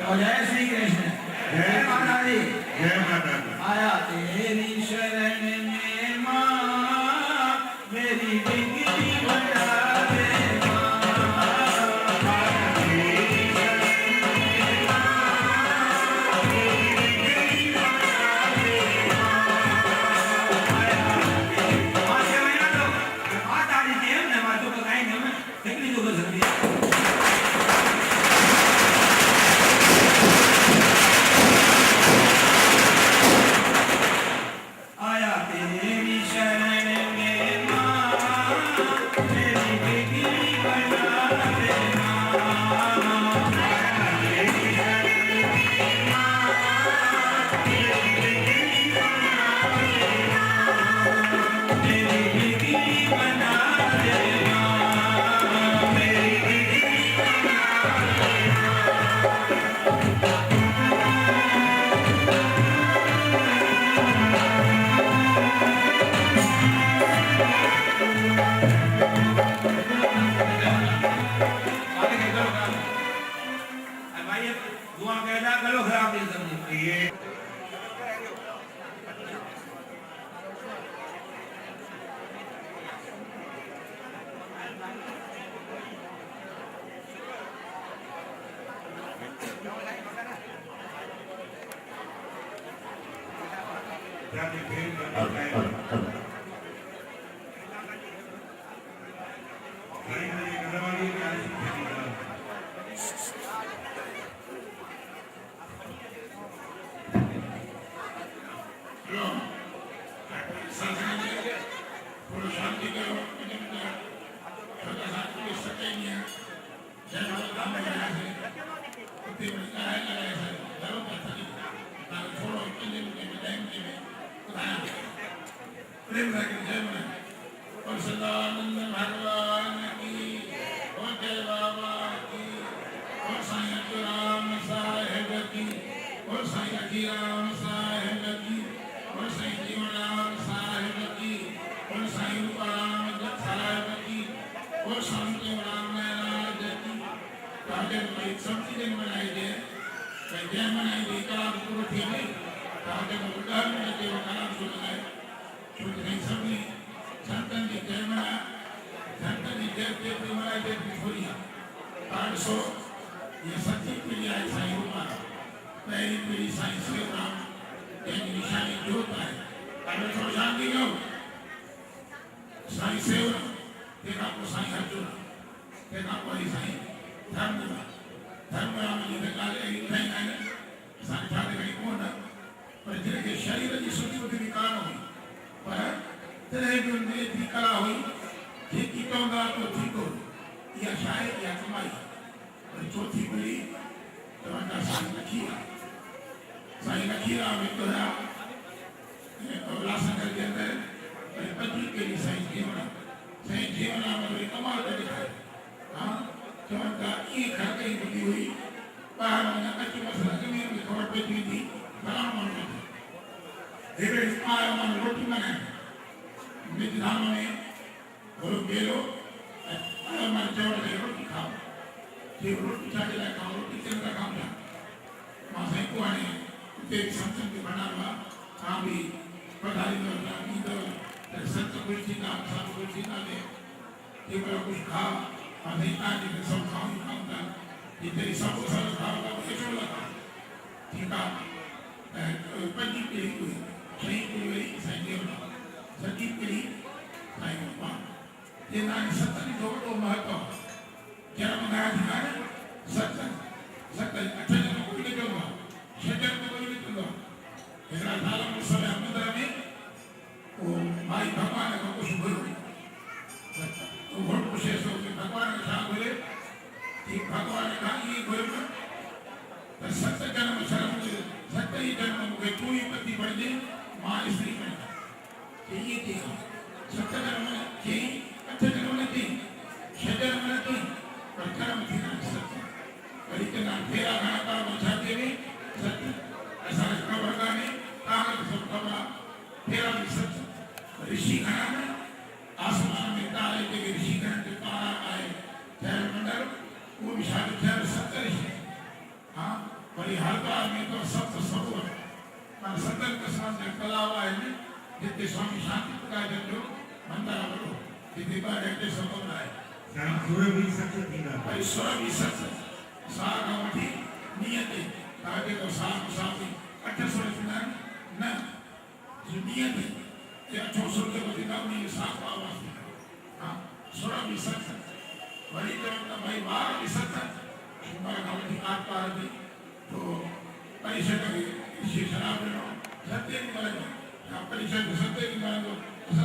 तो जय श्री कृष्ण, जय माता दी, जय माता दी। आया तेरी शरण में माँ, मेरी बिगड़ी बना दे माँ। आया तेरी शरण में माँ, मेरी बिगड़ी बना दे माँ। आया तेरी माँ से मैं ना तो माता दी के हमने माँ तो कहीं नहीं मैं बिगड़ी तो कर सकती है। वरी हरिद्वार में तो सप्त सरोवर माना 17 किस्म जा तलाव आहिनि जिते स्वामी शांति प्रकाश जो मंदिर वॾो जिते ॿ रेटे समुद्र आहे साईं सुर बि सच थींदा भई सुर बि सच साह खां वठी नीअ ते तव्हांखे को साह मुसाफ़ी 8 सुर थींदा आहिनि न नीअ ते ये 8 सुर जेको थींदा उन साह को आवाज़ थींदा हा सुर बि सच वरी चवनि था भई वार बि सच उमिरि खां वठी आर पार बि तो परिषद खे शराब ॾिनो सते ॾींहं मिलंदो या परिषद सते ॾींहं मिलंदो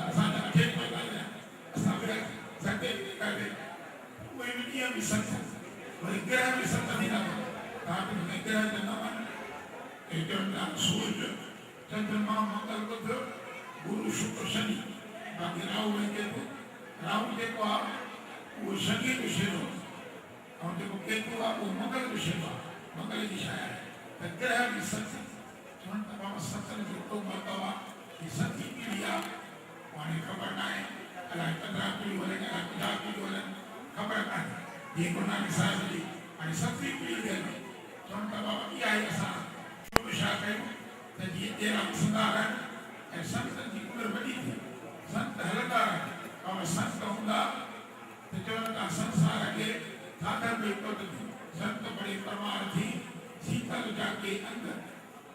असांजा 8 ॾींहं ॻाल्हाया असां बि सते ॾींहं ॻाल्हाए उहे बि ॾींहं बि सच वरी ग्रह बि सत थींदा तव्हांखे ग्रह जो न वञ हे चवनि था सूर्य चंद्रमा मंगल बुध गुरु शुक्र शनि बाक़ी राहु ऐं केतु राहु जेको आहे उहो शनि जो शेरो ऐं जेको केतु आहे उहो मंगल जो शेरो आहे मंगल जी छाया आहे त ग्रह बि सच चवनि था बाबा सत्संग जो एतिरो महत्व आहे कि सची पीढ़ी आहे हाणे ख़बर न आहे अलाए 15 पीढ़ियूं हलनि अलाए 50 पीढ़ियूं हलनि ख़बर कान्हे जीअं गुरु नानक साहिब जी हाणे 7वीं पीढ़ी थी हले चवनि था बाबा इहा ई असां छा कयूं त जीअं ॾेरा मुसंदार आहिनि ऐं संतनि जी उमिरि वॾी थी संत हलंदा रहनि बाबा संत हूंदा त चवनि था संसार खे थाधर में टुट थी संत बड़े परमार थी शीतल जाके अंदर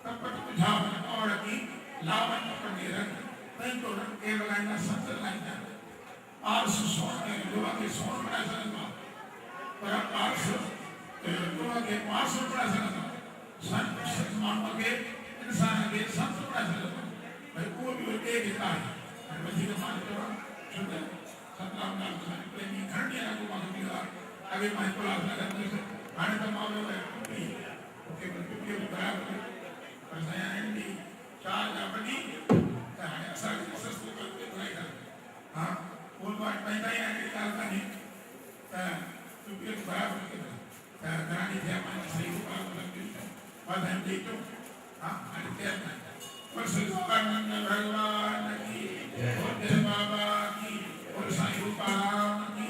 कपट बुझावन और की लावन अपने रंग तई तो रंग के लगाइना संत लगाइना आर्स सोने लोहा के सोन बना सकता पर आर्स लोहा के पास बना सकता संत मानव के इंसान के संत बना सकता भाई वो भी एक ही है और वही के मान करो शुद्ध सतराम नाम से प्रेमी घंटिया को मान दिया आगे मैं क्लास लगा तो आने तो मालूम है ओके के बराबर पर saya ini cara bagi tak asal sesuatu itu mereka ha untuk apa yang kita ni tu dia berabar kita kerana dia mana saya berabar kita pada yang itu ha ada dia persembahan Bhagwan ki Bodh Baba ki और साईं रूपाराम की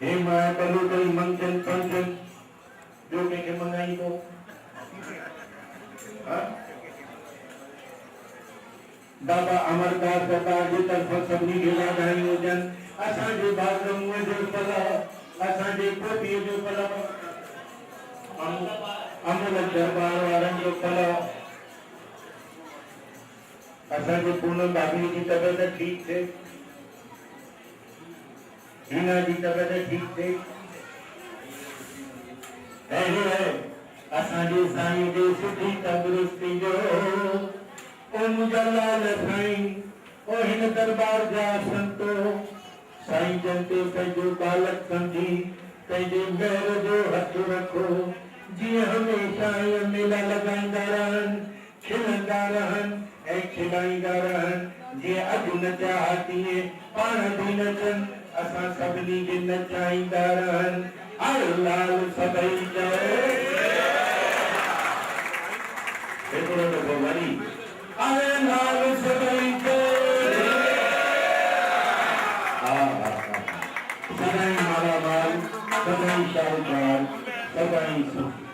हे माया बलू कई मंजन पंजन जो के मंगाई को बाबा अमरदास सरकार जी तरफ सभी के वाधाई हुजन असांजे बाथरूम जो पला असांजे पोपी जो पला अमूल दरबार वारन जो पला असांजे पूनम भाभी की तबियत ठीक थे हिना जी तबियत ठीक थे है असांजे साईं जे सुठी तंदुरुस्ती जो ओ मुझा लाल साईं ओ हिन दरबार जा संतो साईं जन ते पंहिंजो बालक समझी पंहिंजे महर जो हथ रखो जीअं हमेशा ईअं मेला लॻाईंदा रहनि खिलंदा रहनि ऐं खिलाईंदा रहनि जीअं अॼु नचा तीअं पाण बि नचनि असां सभिनी खे नचाईंदा रहनि हर लाल सभई चयो हिकिड़ो दफ़ो वरी अरे लाल सभई चयो हा हा हा सदाई माला माल सदाई शाहूकार सदाई सुखी